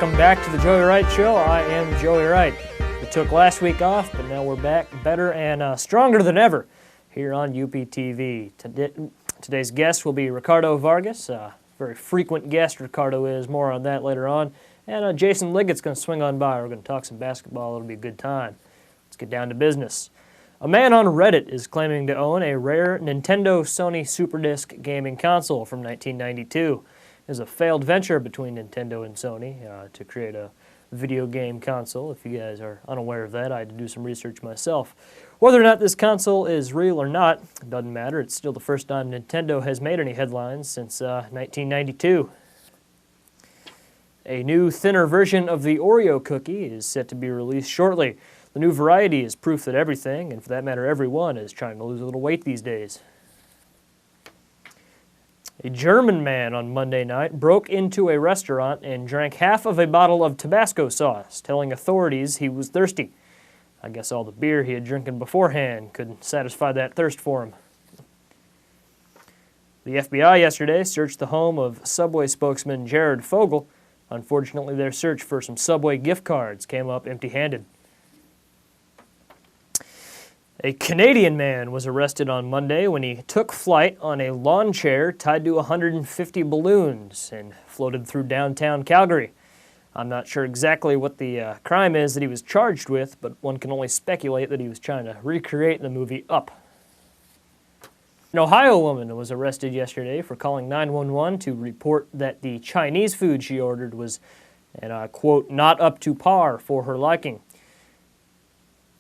Welcome back to the Joey Wright Show. I am Joey Wright. We took last week off, but now we're back better and stronger than ever here on UPTV. Today's guest will be Ricardo Vargas. Very frequent guest Ricardo is. More on that later on. And Jason Liggett's going to swing on by. We're going to talk some basketball. It'll be a good time. Let's get down to business. A man on Reddit is claiming to own a rare Nintendo Sony SuperDisc gaming console from 1992. It was a failed venture between Nintendo and Sony to create a video game console. If you guys are unaware of that, I had to do some research myself. Whether or not this console is real or not, it doesn't matter. It's still the first time Nintendo has made any headlines since 1992. A new, thinner version of the Oreo cookie is set to be released shortly. The new variety is proof that everything, and for that matter everyone, is trying to lose a little weight these days. A German man on Monday night broke into a restaurant and drank half of a bottle of Tabasco sauce, telling authorities he was thirsty. I guess all the beer he had drinking beforehand could satisfy that thirst for him. The FBI yesterday searched the home of Subway spokesman Jared Fogle. Unfortunately, their search for some Subway gift cards came up empty-handed. A Canadian man was arrested on Monday when he took flight on a lawn chair tied to 150 balloons and floated through downtown Calgary. I'm not sure exactly what the crime is that he was charged with, but one can only speculate that he was trying to recreate the movie Up. An Ohio woman was arrested yesterday for calling 911 to report that the Chinese food she ordered was, and I quote, not up to par for her liking.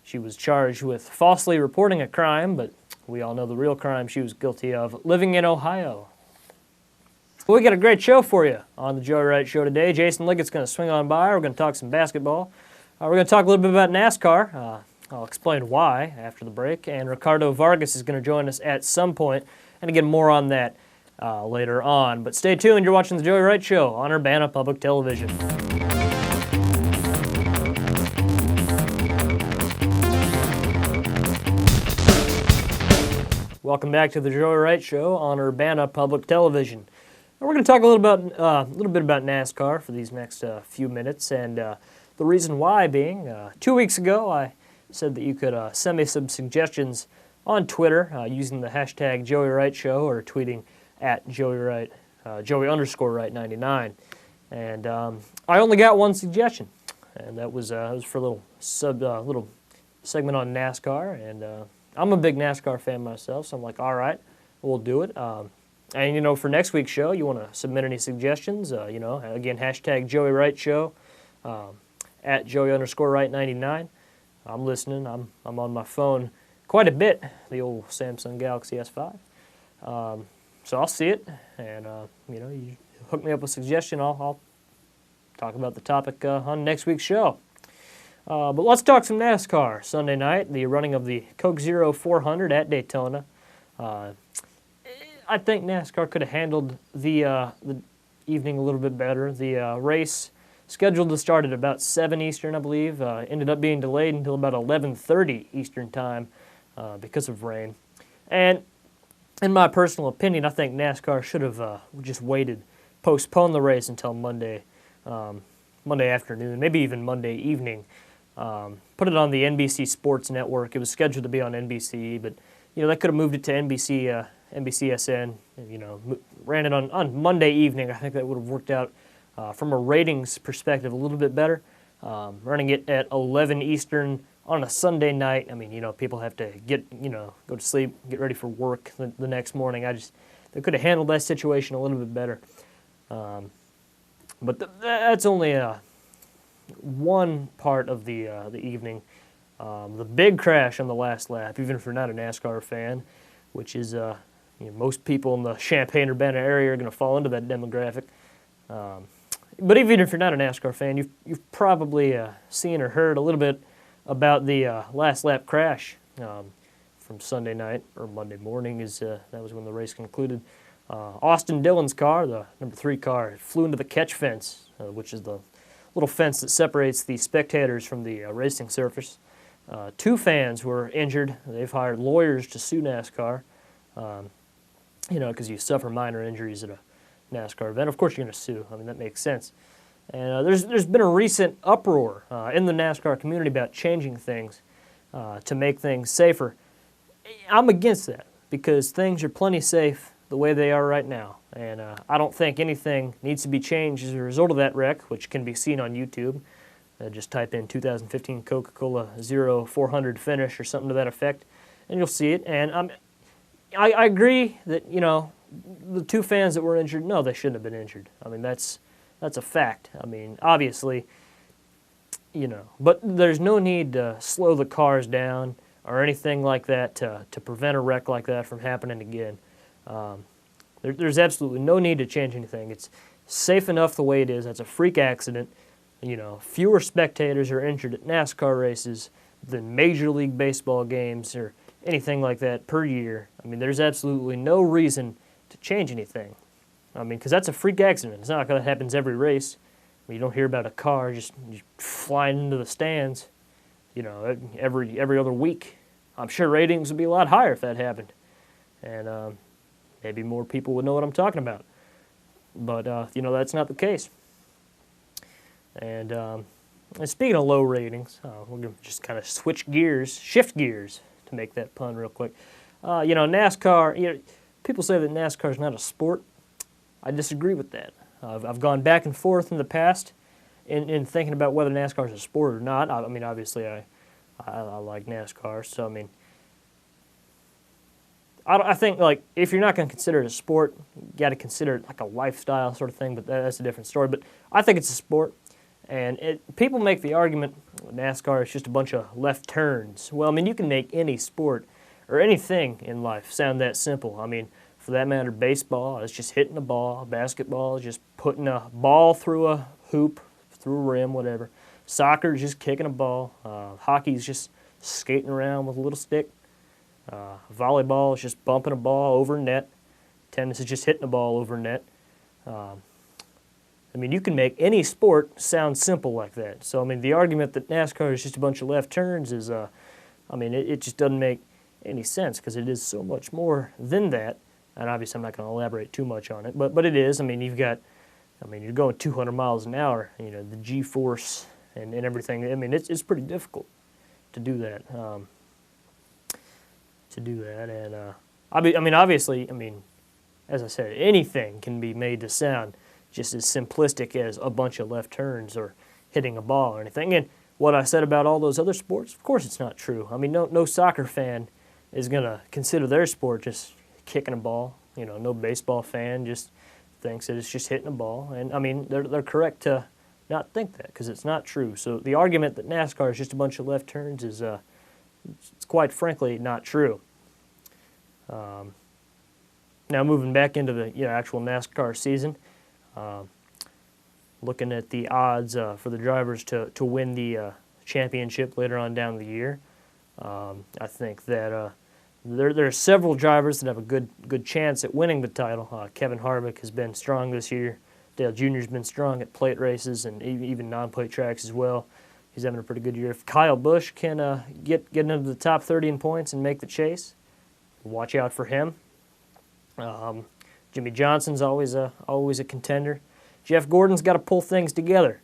She was charged with falsely reporting a crime, but we all know the real crime she was guilty of, living in Ohio. Well, we got a great show for you on the Joey Wright Show today. Jason Liggett's going to swing on by. We're going to talk some basketball. We're going to talk a little bit about NASCAR. I'll explain why after the break. And Ricardo Vargas is going to join us at some point. And again, more on that later on. But stay tuned. You're watching the Joey Wright Show on Urbana Public Television. Welcome back to the Joey Wright Show on Urbana Public Television. We're going to talk a little bit about NASCAR for these next few minutes, and the reason why being 2 weeks ago I said that you could send me some suggestions on Twitter using the hashtag Joey Wright Show or tweeting at Joey Wright, Joey_Wright99, and I only got one suggestion, and that was for a little segment on NASCAR, and I'm a big NASCAR fan myself, so I'm like, all right, we'll do it. And, you know, for next week's show, you want to submit any suggestions, again, hashtag Joey Wright Show, at Joey_Wright99. I'm listening. I'm on my phone quite a bit, the old Samsung Galaxy S5. So I'll see it, and, you hook me up with a suggestion, I'll talk about the topic on next week's show. But let's talk some NASCAR. Sunday night, the running of the Coke Zero 400 at Daytona. I think NASCAR could have handled the evening a little bit better. The race, scheduled to start at about 7 Eastern, I believe, ended up being delayed until about 11:30 Eastern time because of rain. And in my personal opinion, I think NASCAR should have just postponed the race until Monday afternoon, maybe even Monday evening. Put it on the NBC Sports Network. It was scheduled to be on NBC, but they could have moved it to NBCSN. Ran it on Monday evening. I think that would have worked out from a ratings perspective a little bit better. Running it at 11 Eastern on a Sunday night. I mean, people have to go to sleep, get ready for work the next morning. They could have handled that situation a little bit better. But that's only one part of the evening. The big crash on the last lap, even if you're not a NASCAR fan, which is most people in the Champaign-Urbana area are going to fall into that demographic. But even if you're not a NASCAR fan, you've probably seen or heard a little bit about the last lap crash from Sunday night or Monday morning. That was when the race concluded. Austin Dillon's car, the number 3 car, flew into the catch fence, which is the little fence that separates the spectators from the racing surface. 2 fans were injured. They've hired lawyers to sue NASCAR, because you suffer minor injuries at a NASCAR event. Of course you're going to sue. I mean, that makes sense. And there's been a recent uproar in the NASCAR community about changing things to make things safer. I'm against that because things are plenty safe the way they are right now. And I don't think anything needs to be changed as a result of that wreck, which can be seen on YouTube. Just type in 2015 Coca-Cola 0400 finish or something to that effect, and you'll see it. And I agree that, you know, the two fans that were injured, no, they shouldn't have been injured. I mean, that's a fact. I mean, obviously, you know, but there's no need to slow the cars down or anything like that to prevent a wreck like that from happening again. There's absolutely no need to change anything. It's safe enough the way it is. That's a freak accident. You know, fewer spectators are injured at NASCAR races than Major League Baseball games or anything like that per year. I mean, there's absolutely no reason to change anything. I mean, because that's a freak accident. It's not like that happens every race. I mean, you don't hear about a car just flying into the stands, you know, every other week. I'm sure ratings would be a lot higher if that happened. And maybe more people would know what I'm talking about. But, you know, that's not the case. And speaking of low ratings, we're going to just kind of shift gears to make that pun real quick. You know, NASCAR, you know, people say that NASCAR is not a sport. I disagree with that. I've gone back and forth in the past in thinking about whether NASCAR is a sport or not. I mean, obviously, I like NASCAR, so I mean, I think, like, if you're not going to consider it a sport, you got to consider it like a lifestyle sort of thing, but that's a different story. But I think it's a sport. And people make the argument NASCAR is just a bunch of left turns. Well, I mean, you can make any sport or anything in life sound that simple. I mean, for that matter, baseball is just hitting a ball. Basketball is just putting a ball through a hoop, through a rim, whatever. Soccer is just kicking a ball. Hockey is just skating around with a little stick. Volleyball is just bumping a ball over net. Tennis is just hitting a ball over net. I mean, you can make any sport sound simple like that. So, I mean, the argument that NASCAR is just a bunch of left turns is, I mean, it just doesn't make any sense because it is so much more than that. And obviously, I'm not going to elaborate too much on it, but it is. I mean, you're going 200 miles an hour, you know, the G-force and everything. I mean, it's pretty difficult to do that. And I mean, obviously, I mean, as I said, anything can be made to sound just as simplistic as a bunch of left turns or hitting a ball or anything. And what I said about all those other sports, of course it's not true. I mean, no soccer fan is going to consider their sport just kicking a ball. You know, no baseball fan just thinks that it's just hitting a ball. And, I mean, they're correct to not think that because it's not true. So the argument that NASCAR is just a bunch of left turns is it's quite frankly not true. Now moving back into the actual NASCAR season, looking at the odds for the drivers to win the championship later on down the year, I think that there are several drivers that have a good chance at winning the title. Kevin Harvick has been strong this year. Dale Jr. has been strong at plate races and even non-plate tracks as well. He's having a pretty good year. If Kyle Busch can get into the top 30 in points and make the chase, watch out for him. Jimmy Johnson's always a contender. Jeff Gordon's got to pull things together.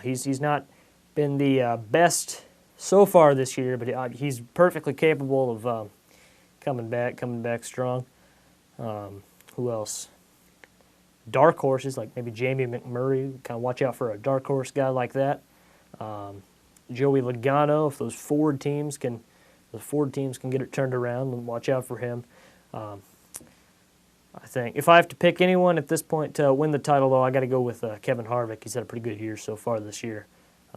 He's not been the best so far this year, but he's perfectly capable of coming back strong. Who else? Dark horses like maybe Jamie McMurray. Kind of watch out for a dark horse guy like that. Joey Logano. If those Ford teams can get it turned around, then watch out for him. I think if I have to pick anyone at this point to win the title, though, I got to go with Kevin Harvick. He's had a pretty good year so far this year.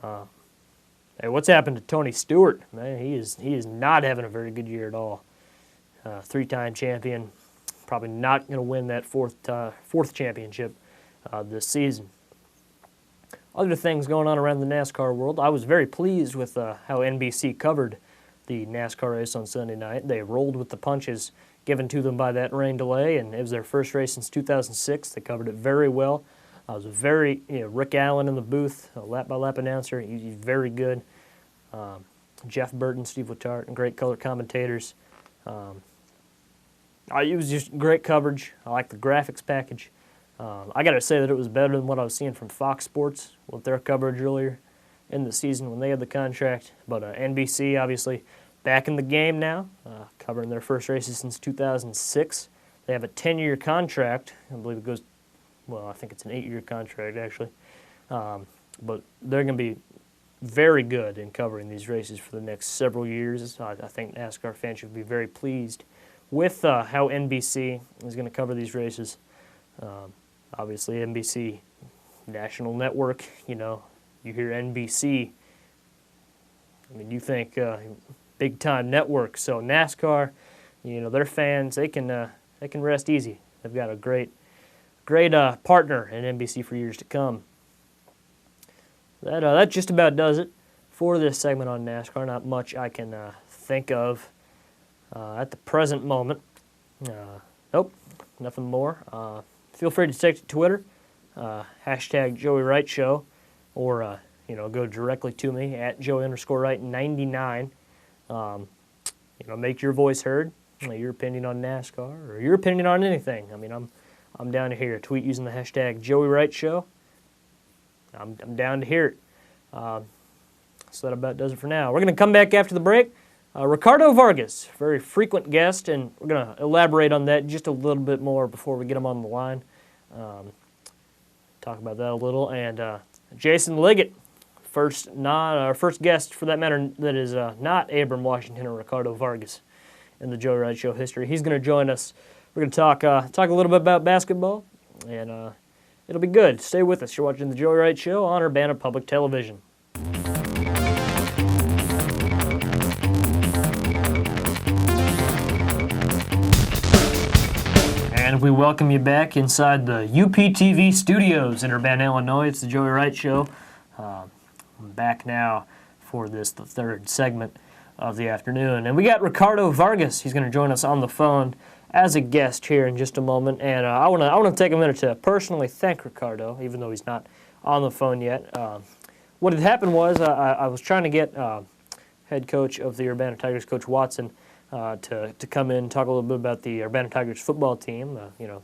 Hey, what's happened to Tony Stewart? Man, he is not having a very good year at all. Three-time champion, probably not going to win that fourth championship this season. Other things going on around the NASCAR world, I was very pleased with how NBC covered the NASCAR race on Sunday night. They rolled with the punches given to them by that rain delay, and it was their first race since 2006. They covered it very well. It was Rick Allen in the booth, a lap-by-lap announcer. He's very good. Jeff Burton, Steve Letarte, and great color commentators. It was just great coverage. I like the graphics package. I got to say that it was better than what I was seeing from Fox Sports with their coverage earlier in the season when they had the contract. But NBC, obviously, back in the game now, covering their first races since 2006. They have a 10-year contract. I believe it goes, well, I think it's an 8-year contract, actually. But they're going to be very good in covering these races for the next several years. I think NASCAR fans should be very pleased with how NBC is going to cover these races. Obviously, NBC, national network, you hear NBC, I mean, you think big-time network. So NASCAR, their fans, they can rest easy. They've got a great partner in NBC for years to come. That just about does it for this segment on NASCAR. Not much I can think of at the present moment. Nope, nothing more. Feel free to take to Twitter, hashtag Joey Wright Show, or go directly to me at Joey_Wright99. Make your voice heard. Your opinion on NASCAR or your opinion on anything. I mean, I'm down to hear it. Tweet using the hashtag Joey Wright Show. I'm down to hear it. So that about does it for now. We're going to come back after the break. Ricardo Vargas, very frequent guest, and we're going to elaborate on that just a little bit more before we get him on the line. Talk about that a little. And Jason Liggett, first guest for that matter that is not Abram Washington or Ricardo Vargas in the Joey Wright Show history. He's going to join us. We're going to talk a little bit about basketball, and it'll be good. Stay with us. You're watching the Joey Wright Show on Urbana Public Television. And we welcome you back inside the UPTV studios in Urbana, Illinois. It's the Joey Wright Show. I'm back now for the third segment of the afternoon. And we got Ricardo Vargas. He's going to join us on the phone as a guest here in just a moment. And I want to take a minute to personally thank Ricardo, even though he's not on the phone yet. What had happened was I was trying to get head coach of the Urbana Tigers, Coach Watson, to come in and talk a little bit about the Urbana Tigers football team,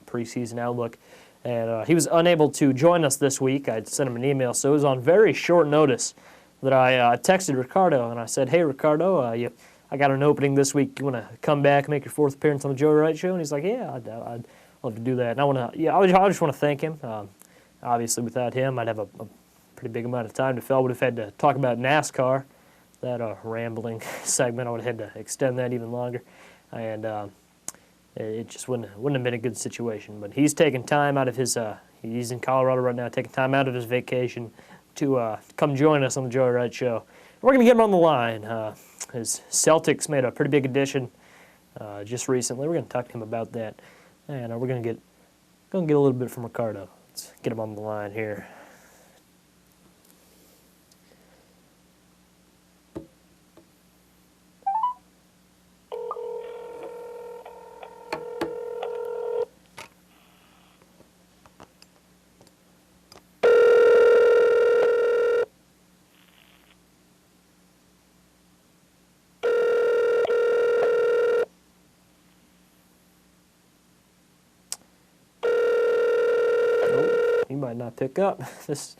preseason outlook. And he was unable to join us this week. I sent him an email, so it was on very short notice that I texted Ricardo, and I said, "Hey, Ricardo, I got an opening this week. You want to come back and make your fourth appearance on the Joey Wright Show?" And he's like, "Yeah, I'd love to do that." And I just want to thank him. Obviously, without him, I'd have a pretty big amount of time to fill. I would have had to talk about NASCAR. That rambling segment, I would have had to extend that even longer, and it just wouldn't have been a good situation. But he's taking time out of his, he's in Colorado right now, taking time out of his vacation to come join us on the Joey Wright Show. We're going to get him on the line. His Celtics made a pretty big addition just recently. We're going to talk to him about that, and we're going to get a little bit from Ricardo. Let's get him on the line here. Might not pick up. This.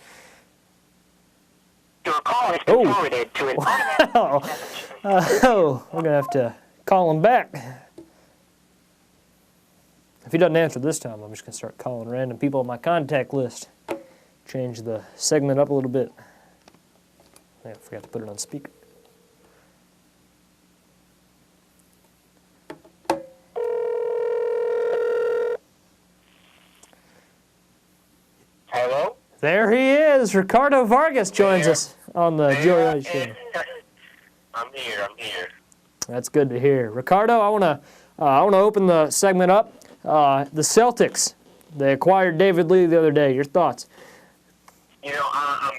Your call has been forwarded to an automatic we're gonna have to call him back. If he doesn't answer this time, I'm just gonna start calling random people on my contact list. Change the segment up a little bit. I forgot to put it on speaker. Hello? There he is. Ricardo Vargas joins us on the Joey Wright Show. I'm here. That's good to hear. Ricardo, I want to open the segment up. The Celtics, they acquired David Lee the other day. Your thoughts? I'm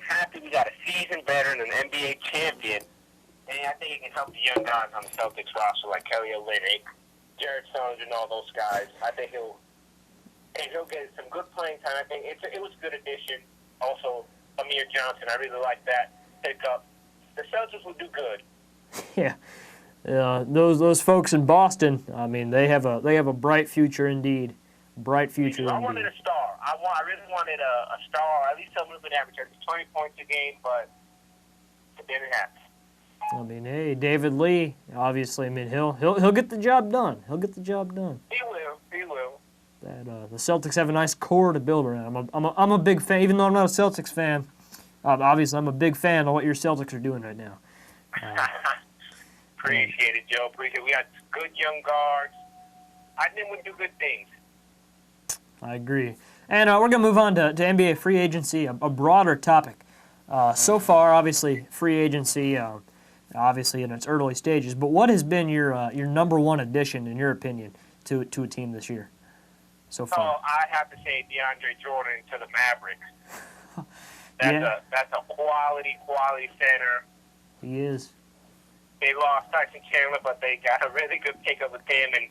happy we got a seasoned veteran, an NBA champion, and I think he can help the young guys on the Celtics roster like Kelly Olynyk, Jared Sanders, and all those guys. I think he'll get some good playing time. I think it was a good addition. Also, Amir Johnson, I really like that pickup. The Celtics will do good. Yeah, those folks in Boston. I mean, they have a bright future indeed. Bright future. I wanted a star. I really wanted a star, at least someone who could average 20 points a game, but it didn't happen. I mean, hey, David Lee, obviously, I mean, he'll get the job done. He'll get the job done. He will. He will. That the Celtics have a nice core to build around. I'm a big fan, even though I'm not a Celtics fan. Obviously, I'm a big fan of what your Celtics are doing right now. Appreciate it, Joe. Appreciate it. We got good young guards. I think we do good things. I agree. And we're going to move on to NBA free agency, a broader topic. So far, obviously, free agency, obviously in its early stages. But what has been your number one addition, in your opinion, to a team this year so far? Oh, I have to say DeAndre Jordan to the Mavericks. That's a quality center. He is. They lost Tyson Chandler, but they got a really good pickup with him, and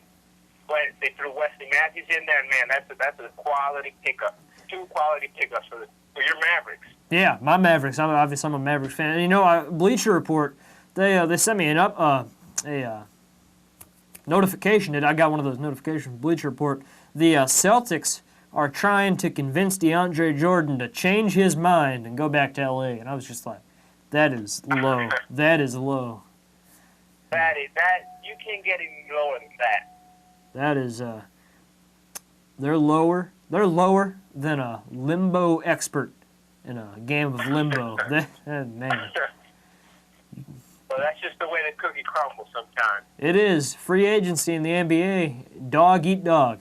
they threw Wesley Matthews in there. And man, that's a quality pickup. 2 quality pickups for your Mavericks. Yeah, my Mavericks. I'm a Mavericks fan. And you know, Bleacher Report, they sent me a notification. I got one of those notifications from Bleacher Report. The Celtics are trying to convince DeAndre Jordan to change his mind and go back to L.A. And I was just like, that is low. That is low. That you can't get any lower than that. That is, they're lower than a limbo expert in a game of limbo. Man. Well, that's just the way the cookie crumbles sometimes. It is. Free agency in the NBA, dog eat dog.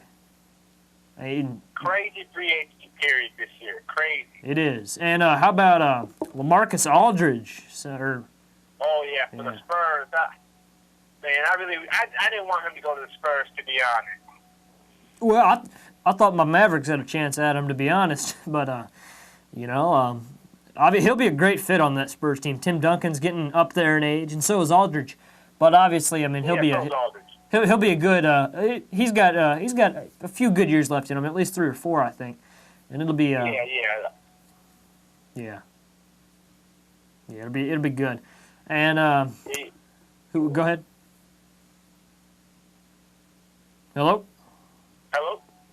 Crazy free agency period this year. Crazy. It is. And how about LaMarcus Aldridge? Oh, yeah, for the Spurs. I didn't want him to go to the Spurs, to be honest. Well, I thought my Mavericks had a chance at him, to be honest. But, he'll be a great fit on that Spurs team. Tim Duncan's getting up there in age, and so is Aldridge. But obviously, I mean, he'll be a good. He's got a few good years left in him, at least 3 or 4, I think, and it'll be. Yeah, it'll be good. And go ahead. Hello.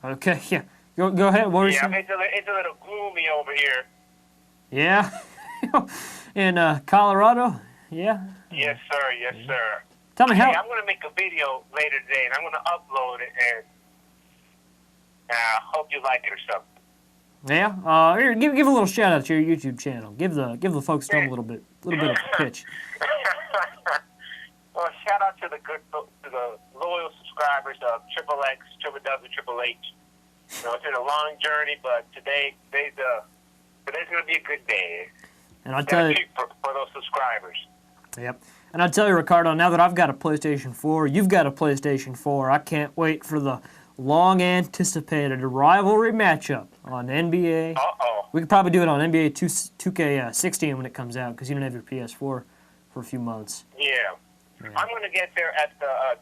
Okay, yeah. Go ahead. What were you saying? It's a little gloomy over here. Yeah. In Colorado? Yeah. Yes, sir. Yes, sir. Tell me how. I'm going to make a video later today, and I'm going to upload it, and I hope you like it or something. Yeah. Here, give a little shout out to your YouTube channel. Give the folks a little bit of a pitch. Well, shout out to the loyal subscribers of Triple X, Triple W, Triple H. It's been a long journey, but today's going to be a good day. And I tell you, for those subscribers. Yep. And I tell you, Ricardo, now that I've got a PlayStation 4, you've got a PlayStation 4. I can't wait for the long-anticipated rivalry matchup on NBA. We could probably do it on NBA 2K16 when it comes out, because you don't have your PS4 for a few months. Yeah. I'm going to get there at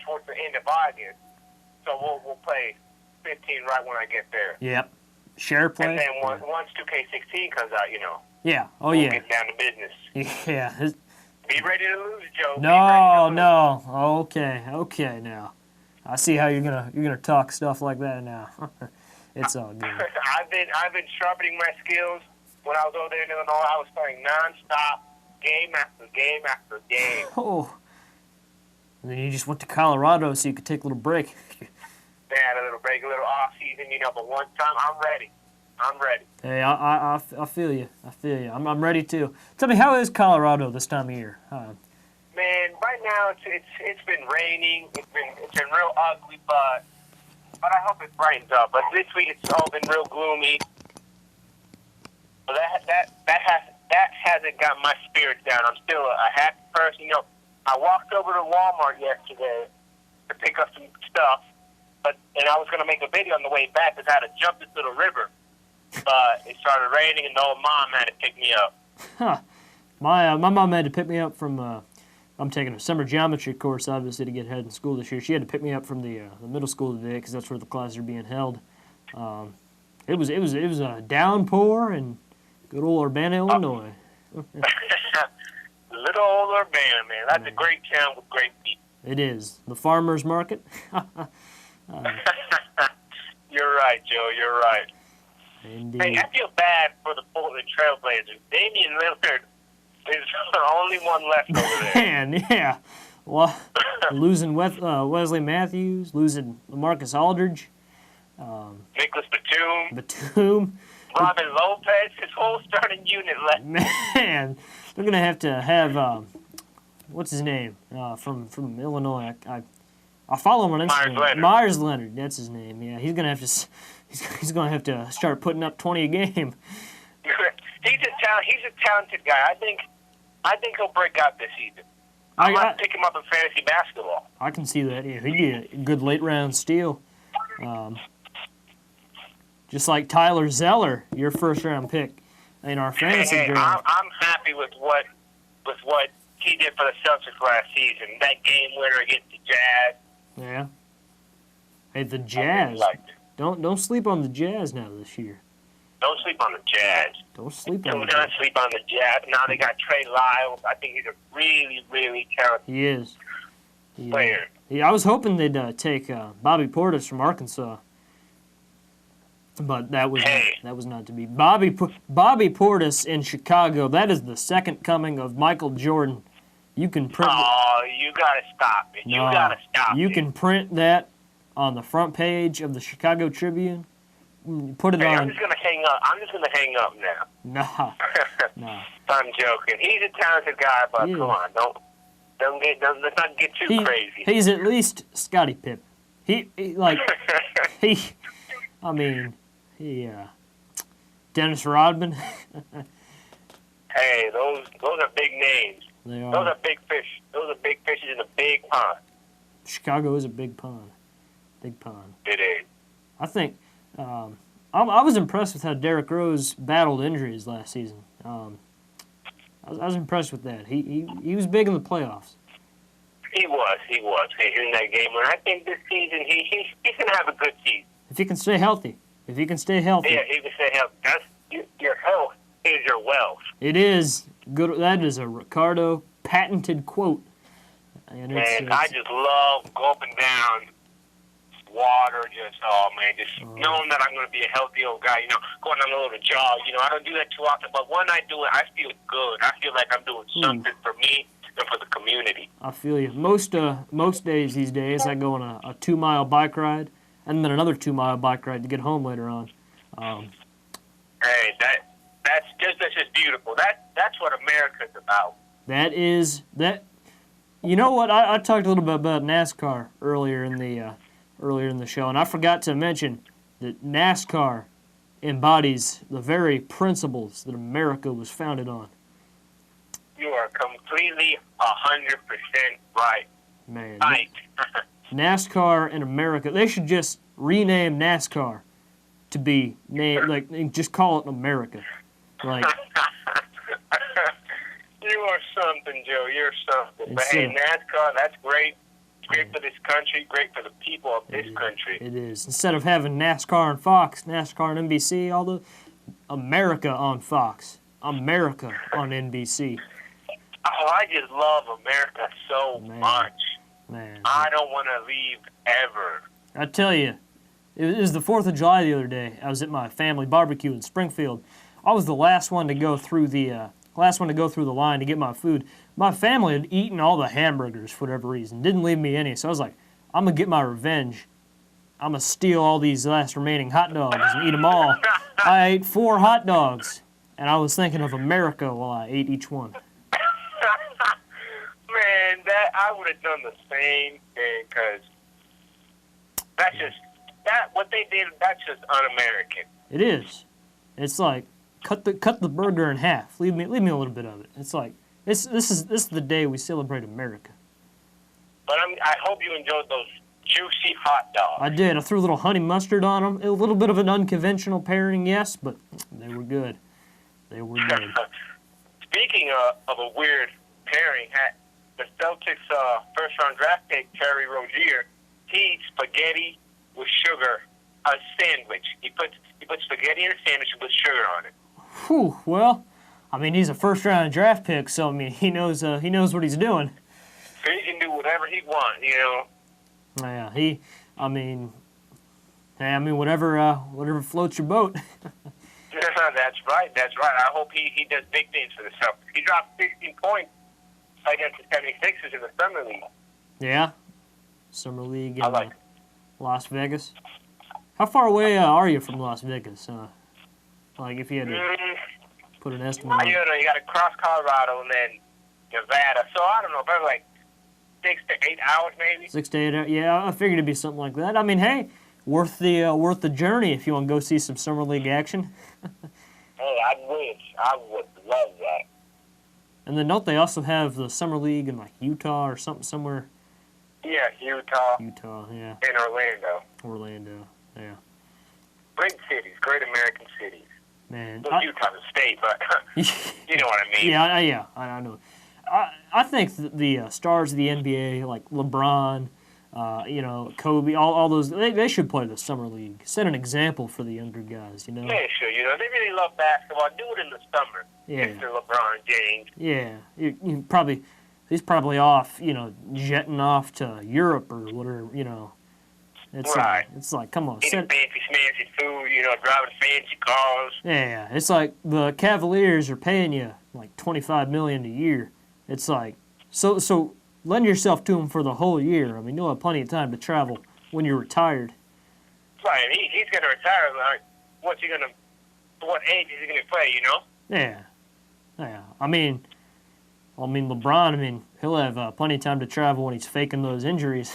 towards the end of August, so we'll play 15 right when I get there. Yep. Share play. And then once 2K16 comes out, Yeah. Oh, we'll yeah. get down to business. Yeah. Be ready to lose, Joe. No. Okay, now. I see how you're gonna talk stuff like that now. It's all good. I've been sharpening my skills. When I was over there in Illinois, I was playing nonstop, game after game after game. Oh. And then you just went to Colorado so you could take a little break. They had a little break, a little off season, but one time I'm ready. Hey, I feel you. I'm ready too. Tell me, how is Colorado this time of year? Man, right now it's been raining. It's been real ugly, but I hope it brightens up. But this week it's all been real gloomy. But that hasn't got my spirits down. I'm still a happy person. I walked over to Walmart yesterday to pick up some stuff, and I was going to make a video on the way back because I had to jump into the river. But it started raining, and the old mom had to pick me up. Huh. My mom had to pick me up from, I'm taking a summer geometry course, obviously, to get ahead in school this year. She had to pick me up from the middle school today because that's where the classes are being held. It was a downpour in good old Urbana, Illinois. Little old Urbana, man. That's a great town with great people. It is. The farmer's market. You're right, Joe. You're right. Indeed. Hey, I feel bad for the Portland Trailblazers. Damian Lillard is the only one left over there. Man, yeah. Well, losing Wesley Matthews, losing LaMarcus Aldridge, Nicholas Batum, Batum. Robin Lopez, his whole starting unit left. Man, they're gonna have to have what's his name from Illinois. I follow him on Instagram. Myers Leonard, that's his name. Yeah, he's gonna have to start putting up 20 a game. He's a talented guy. I think he'll break out this season. I might pick him up in fantasy basketball. I can see that. Yeah, he'd be a good late round steal. Just like Tyler Zeller, your first round pick in our fantasy draft. I'm happy with what he did for the Celtics last season. That game winner against the Jazz. Yeah. Hey, the Jazz. Don't sleep on the Jazz now this year. Don't sleep on the Jazz. Don't sleep on Do not sleep on the Jazz. Now they got Trey Lyles. I think he's a really, really talented player. Yeah, I was hoping they'd take Bobby Portis from Arkansas, but that was not to be. Bobby Portis in Chicago. That is the second coming of Michael Jordan. You can print. Oh, you gotta stop it! No, you gotta stop it! You can print that on the front page of the Chicago Tribune. Put it on. I'm just gonna hang up now. Nah. I'm joking. He's a talented guy, but come on, let's not get too crazy. He's at least Scottie Pippen. Dennis Rodman. Hey, those are big names. They are. Those are big fish. Those are big fishes in a big pond. Chicago is a big pond. Big pond. It is. I think I was impressed with how Derrick Rose battled injuries last season. I was impressed with that. He was big in the playoffs. He was. In that game. And I think this season he's going to have a good season. If he can stay healthy. Yeah, he can stay healthy. Your health is your wealth. It is. Good. That is a Ricardo patented quote. And I just love go up and down water, just knowing that I'm going to be a healthy old guy, going on a little jog. I don't do that too often, but when I do it, I feel good. I feel like I'm doing something for me and for the community. I feel you. Most days these days, I go on a 2-mile bike ride, and then another 2-mile bike ride to get home later on. Hey, that's just beautiful. That's what America's about. That is that. You know what? I talked a little bit about NASCAR earlier in the show, and I forgot to mention that NASCAR embodies the very principles that America was founded on. You are completely 100% right. Man, right. NASCAR in America, they should just rename NASCAR to be named, just call it America. Like, you are something, Joe. You're something. But hey, NASCAR, that's great. Great for this country, great for the people of this country. It is. Instead of having NASCAR on Fox, NASCAR on NBC, all the America on Fox, America on NBC. Oh, I just love America so much. Man. I don't want to leave ever. I tell you, it was the 4th of July the other day. I was at my family barbecue in Springfield. I was the last one to go through the line to get my food. My family had eaten all the hamburgers for whatever reason. Didn't leave me any. So I was like, I'm going to get my revenge. I'm going to steal all these last remaining hot dogs and eat them all. I ate 4 hot dogs, and I was thinking of America while I ate each one. Man, I would have done the same thing, because what they did, that's just un-American. It is. It's like, cut the burger in half. Leave me a little bit of it. It's like, this is the day we celebrate America. But I hope you enjoyed those juicy hot dogs. I did. I threw a little honey mustard on them. A little bit of an unconventional pairing, yes, but they were good. They were good. Speaking of a weird pairing, the Celtics' first-round draft pick, Terry Rozier, he eats spaghetti with sugar, a sandwich. He puts spaghetti in a sandwich and puts sugar on it. Whew, well, I mean, he's a first-round draft pick, so I mean, he knows what he's doing. So he can do whatever he wants, Yeah, Hey, I mean, whatever floats your boat. That's right. That's right. I hope he does big things for the Celtics. He dropped 16 points against the 76ers in the Summer League. Yeah, Summer League in I like it. Las Vegas. How far away are you from Las Vegas? Like, if you had to put an estimate on You know, you got to cross Colorado and then Nevada. So I don't know, probably like 6 to 8 hours maybe. 6 to 8 hours. Yeah, I figured it'd be something like that. I mean, hey, worth the journey if you want to go see some Summer League action. Hey, I wish. I would love that. And then don't they also have the Summer League in like Utah or something somewhere? Yeah, Utah Yeah. and Orlando. Orlando, yeah. Great cities, great American cities. Man, Well, Utah's a state, but you know what I mean. Yeah, I know. I think the stars of the NBA, like LeBron, Kobe, all those, they should play the Summer League. Set an example for the younger guys, you know? Yeah, sure. You know, they really love basketball. Do it in the summer. Yeah. Mr. LeBron James. Yeah. He's probably off, jetting off to Europe or whatever, It's Right. It's like, come on. Eating fancy, smancy food, driving fancy cars. Yeah, it's like the Cavaliers are paying you like $25 million a year. It's like, so lend yourself to them for the whole year. I mean, you'll have plenty of time to travel when you're retired. Right, and he's going to retire. Like, what age is he going to play, Yeah. I mean, LeBron, he'll have plenty of time to travel when he's faking those injuries.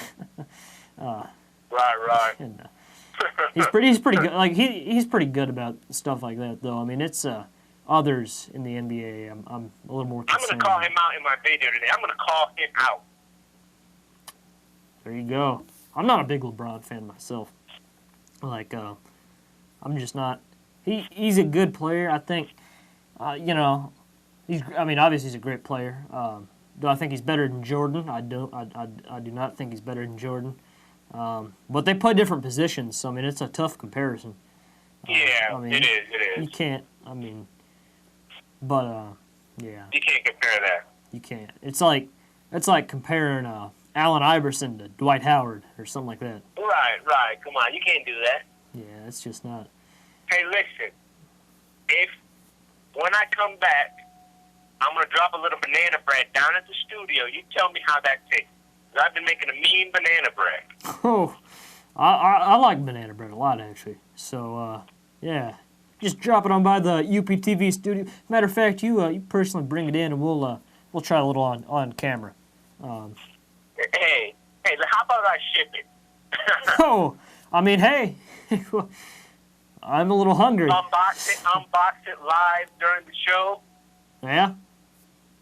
Right. And, he's pretty good. Like he's pretty good about stuff like that, though. I mean, it's others in the NBA. I'm a little more I'm concerned. going to call him out in my video today. I'm going to call him out. There you go. I'm not a big LeBron fan myself. Like, I'm just not. He's a good player. I think, obviously he's a great player. Do I think he's better than Jordan? I don't. I do not think he's better than Jordan. But they play different positions, so, it's a tough comparison. Yeah, it is. You can't, yeah. You can't compare that. You can't. It's like comparing Allen Iverson to Dwight Howard or something like that. Right. Come on, you can't do that. Yeah, it's just not. Hey, listen. When I come back, I'm going to drop a little banana bread down at the studio. You tell me how that tastes. I've been making a mean banana bread. Oh, I like banana bread a lot, actually. So, yeah. Just drop it on by the UPTV studio. Matter of fact, you personally bring it in, and we'll try a little on camera. Hey, how about I ship it? Oh, hey, I'm a little hungry. Unbox it live during the show. Yeah?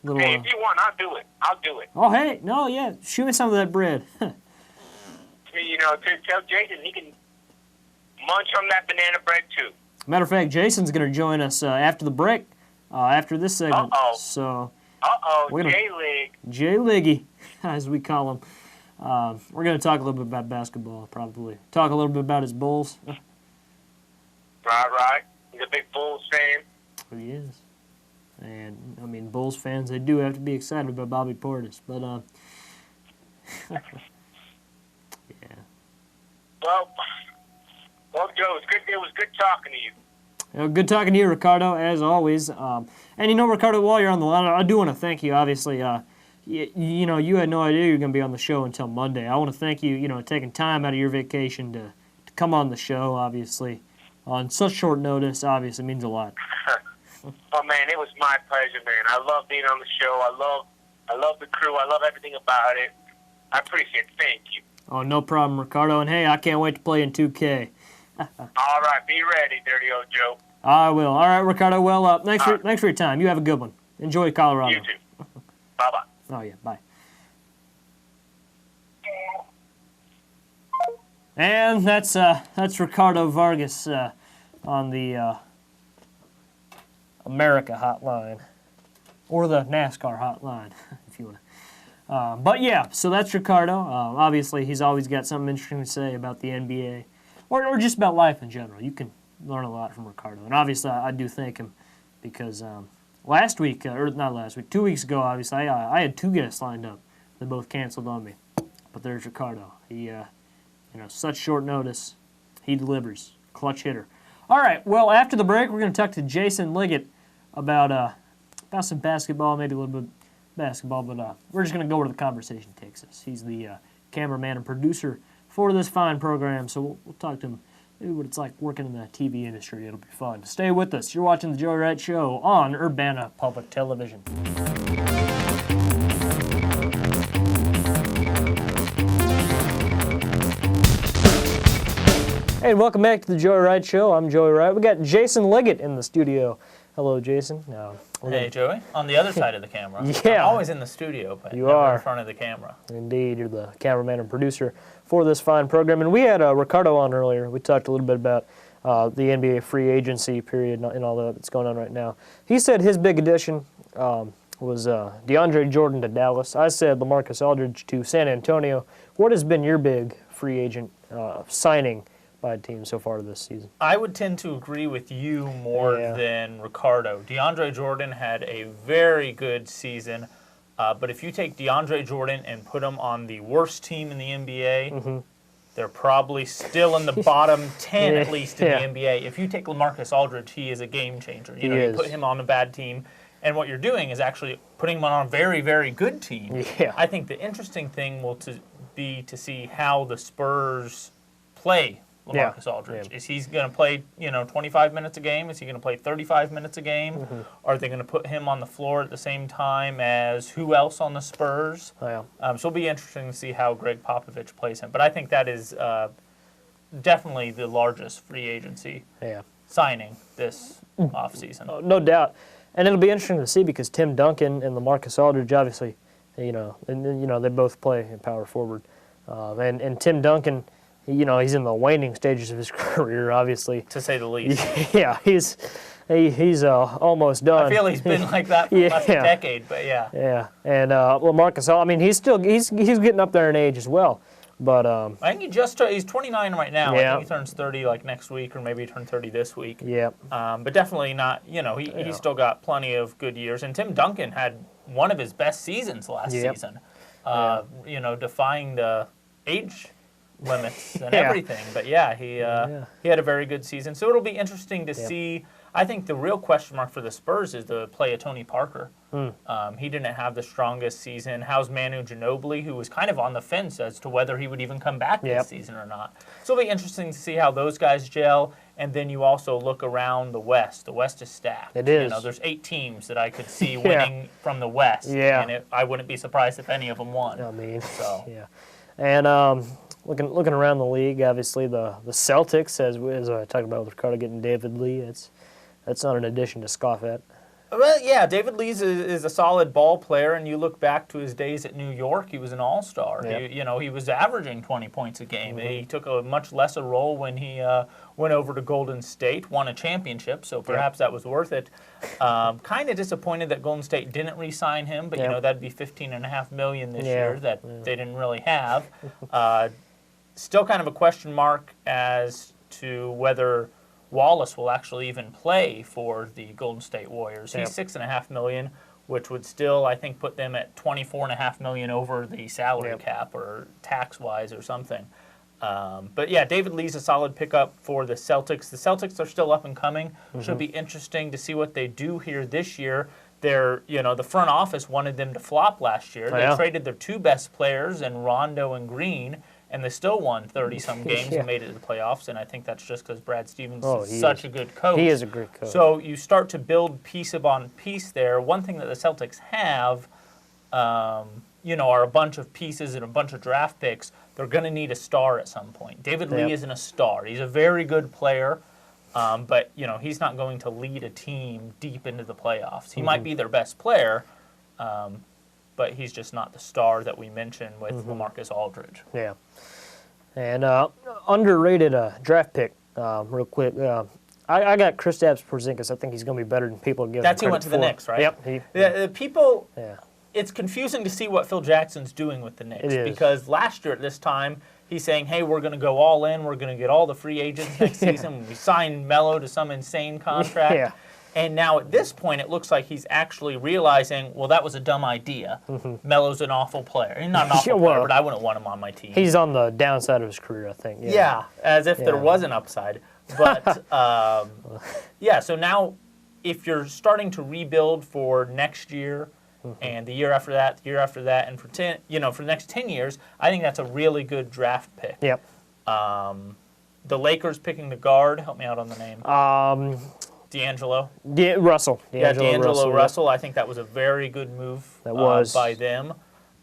Little, hey, if you want, I'll do it. Oh, hey, no, yeah, shoot me some of that bread. To tell Jason he can munch on that banana bread too. Matter of fact, Jason's going to join us after the break, after this segment. Uh-oh. So, J-Lig. J-Liggy, as we call him. We're going to talk a little bit about basketball, probably. Talk a little bit about his Bulls. Right. He's a big Bulls fan. He is. And, Bulls fans, they do have to be excited about Bobby Portis. But, yeah. Well, Joe, it was good talking to you. Good talking to you, Ricardo, as always. And, Ricardo, while you're on the line, I do want to thank you, obviously. You had no idea you were going to be on the show until Monday. I want to thank you, taking time out of your vacation to come on the show, obviously. On such short notice, obviously, means a lot. Oh, man, it was my pleasure, man. I love being on the show. I love the crew. I love everything about it. I appreciate it. Thank you. Oh, no problem, Ricardo. And, hey, I can't wait to play in 2K. All right, be ready, Dirty Old Joe. I will. All right, Ricardo. Well, thanks for your time. You have a good one. Enjoy Colorado. You too. Bye-bye. Oh, yeah, bye. And that's Ricardo Vargas on the America hotline, or the NASCAR hotline, if you want to. But yeah, so that's Ricardo. Obviously, he's always got something interesting to say about the NBA, or just about life in general. You can learn a lot from Ricardo. And obviously, I do thank him because last week, or not last week, 2 weeks ago, obviously, I had two guests lined up. They both canceled on me. But there's Ricardo. He, such short notice. he delivers. Clutch hitter. All right, well, after the break, we're going to talk to Jason Liggett about some basketball, maybe a little bit of basketball, but we're just going to go where the conversation takes us. He's the cameraman and producer for this fine program, so we'll talk to him, maybe what it's like working in the TV industry. It'll be fun. Stay with us. You're watching The Joey Wright Show on Urbana Public Television. Hey, and welcome back to The Joey Wright Show. I'm Joey Wright. We got Jason Liggett in the studio. Hello, Jason. Hey, Joey. On the other side of the camera. Yeah. I'm always in the studio, but You never are. in front of the camera. Indeed, you're the cameraman and producer for this fine program. And we had Ricardo on earlier. We talked a little bit about the NBA free agency period and all that that's going on right now. He said his big addition was DeAndre Jordan to Dallas. I said LaMarcus Aldridge to San Antonio. What has been your big free agent signing by a team so far this season? I would tend to agree with you more than Ricardo. DeAndre Jordan had a very good season, but if you take DeAndre Jordan and put him on the worst team in the NBA, they're probably still in the bottom 10 at least in the NBA. If you take LaMarcus Aldridge, he is a game changer. You put him on a bad team, and what you're doing is actually putting him on a very, very good team. Yeah. I think the interesting thing will be to see how the Spurs play LaMarcus Aldridge. Is he going to play, 25 minutes a game? Is he going to play 35 minutes a game? Are they going to put him on the floor at the same time as who else on the Spurs? So it'll be interesting to see how Greg Popovich plays him. But I think that is definitely the largest free agency signing this offseason. No doubt. And it'll be interesting to see because Tim Duncan and LaMarcus Aldridge, obviously, they both play in power forward. And Tim Duncan, he's in the waning stages of his career, obviously. To say the least. Yeah, he's almost done. I feel he's been like that for the last decade, but yeah. Yeah, and LaMarcus, I mean, he's getting up there in age as well. But I think he's 29 right now. I think he turns 30 like next week, or maybe he turned 30 this week. Yeah. But definitely not. He's still got plenty of good years. And Tim Duncan had one of his best seasons last season. Defying the age limits and everything. But he had a very good season. So it'll be interesting to see. I think the real question mark for the Spurs is the play of Tony Parker. He didn't have the strongest season. How's Manu Ginobili, who was kind of on the fence as to whether he would even come back this season or not. So it'll be interesting to see how those guys gel. And then you also look around the West. The West is stacked. It is. There's 8 teams that I could see winning from the West. Yeah. And I wouldn't be surprised if any of them won. I mean, so. Yeah. And looking around the league, obviously the Celtics, as I talked about with Ricardo getting David Lee, that's not an addition to scoff at. Well, yeah, David Lee is a solid ball player, and you look back to his days at New York, he was an all-star. Yep. He was averaging 20 points a game. He took a much lesser role when he went over to Golden State, won a championship, so perhaps that was worth it. Kind of disappointed that Golden State didn't re-sign him, but that'd be $15.5 million this year that they didn't really have. Still kind of a question mark as to whether Wallace will actually even play for the Golden State Warriors. He's $6.5 million, which would still, I think, put them at $24.5 million over the salary cap or tax-wise or something. But yeah, David Lee's a solid pickup for the Celtics. The Celtics are still up and coming. Should be interesting to see what they do here this year. The front office wanted them to flop last year. They traded their 2 best players in Rondo and Green, and they still won 30-some games and made it to the playoffs, and I think that's just because Brad Stevens is such a good coach. He is a great coach. So you start to build piece upon piece there. One thing that the Celtics have, are a bunch of pieces and a bunch of draft picks. They're going to need a star at some point. David Lee isn't a star. He's a very good player, but he's not going to lead a team deep into the playoffs. He might be their best player, but he's just not the star that we mentioned with LaMarcus Aldridge. Yeah. And underrated draft pick, real quick. I got Kristaps Porzingis. I think he's going to be better than people give him credit for. That's who went to the Knicks, right? Yep. People, it's confusing to see what Phil Jackson's doing with the Knicks. It is. Because last year at this time, he's saying, hey, we're going to go all in. We're going to get all the free agents next season. We signed Melo to some insane contract. And now at this point, it looks like he's actually realizing, well, that was a dumb idea. Melo's an awful player. He's not an awful player, but I wouldn't want him on my team. He's on the downside of his career, I think. Yeah, as if there was an upside. But, yeah, so now if you're starting to rebuild for next year and the year after that, and for for the next 10 years, I think that's a really good draft pick. Yep. The Lakers picking the guard. Help me out on the name. D'Angelo. Russell. D'Angelo Russell. I think that was a very good move by them.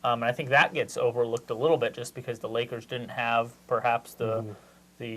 And I think that gets overlooked a little bit just because the Lakers didn't have perhaps the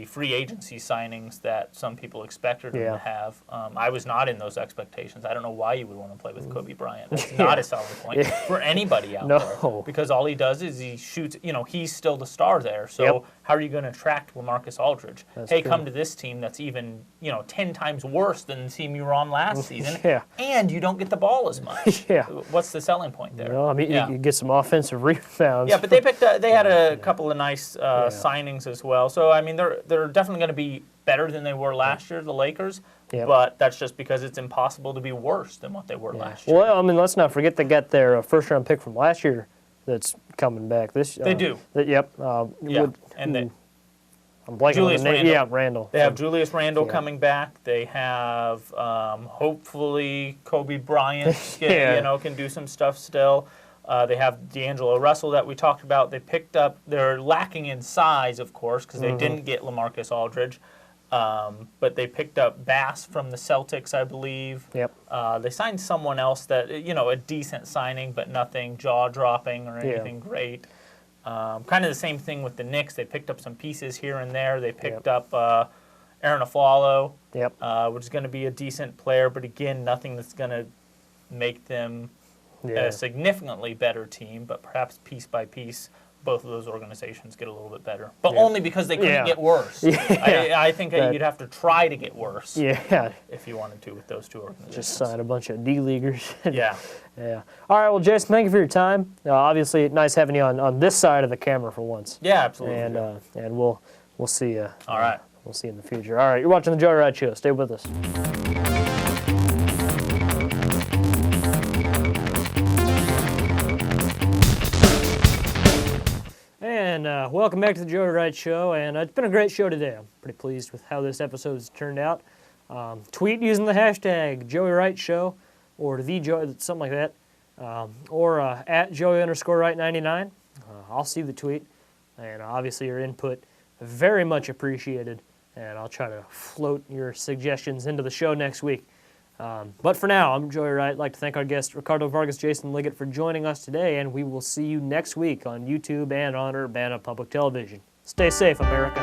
free agency signings that some people expected them to have. I was not in those expectations. I don't know why you would want to play with Kobe Bryant. It's not a selling point for anybody out there. Because all he does is he shoots, he's still the star there. So how are you going to attract LaMarcus Aldridge? Come to this team that's even, 10 times worse than the team you were on last season. And you don't get the ball as much. What's the selling point there? You get some offensive rebounds. Yeah, but they had a couple of nice signings as well. So, I mean, they're definitely going to be better than they were last year, the Lakers. But that's just because it's impossible to be worse than what they were last year. Well, I mean, let's not forget they got their first-round pick from last year that's coming back this year. They do. I'm blanking Julius on the name. Randle. Yeah, Randle. They have Julius Randle coming back. They have hopefully Kobe Bryant can do some stuff still. They have D'Angelo Russell that we talked about. They're lacking in size, of course, because they didn't get LaMarcus Aldridge. But they picked up Bass from the Celtics, I believe. They signed someone else that, a decent signing, but nothing jaw-dropping or anything great. Kind of the same thing with the Knicks. They picked up some pieces here and there. They picked up Aaron Aflalo, which is going to be a decent player, but again, nothing that's going to make them a significantly better team, but perhaps piece by piece, both of those organizations get a little bit better. But only because they couldn't get worse. I think that you'd have to try to get worse if you wanted to with those two organizations. Just sign a bunch of D-leaguers. Yeah. All right, well, Jason, thank you for your time. Obviously, nice having you on this side of the camera for once. Yeah, absolutely. And we'll see you. All right. We'll see you in the future. All right, you're watching the Joey Wright Show. Stay with us. And welcome back to the Joey Wright Show. And it's been a great show today. I'm pretty pleased with how this episode has turned out. Tweet using the hashtag Joey Wright Show or the Joey, something like that, or at Joey_Wright99. I'll see the tweet, and obviously your input very much appreciated. And I'll try to float your suggestions into the show next week. But for now, I'm Joey Wright. I'd like to thank our guests, Ricardo Vargas, Jason Liggett, for joining us today, and we will see you next week on YouTube and on Urbana Public Television. Stay safe, America.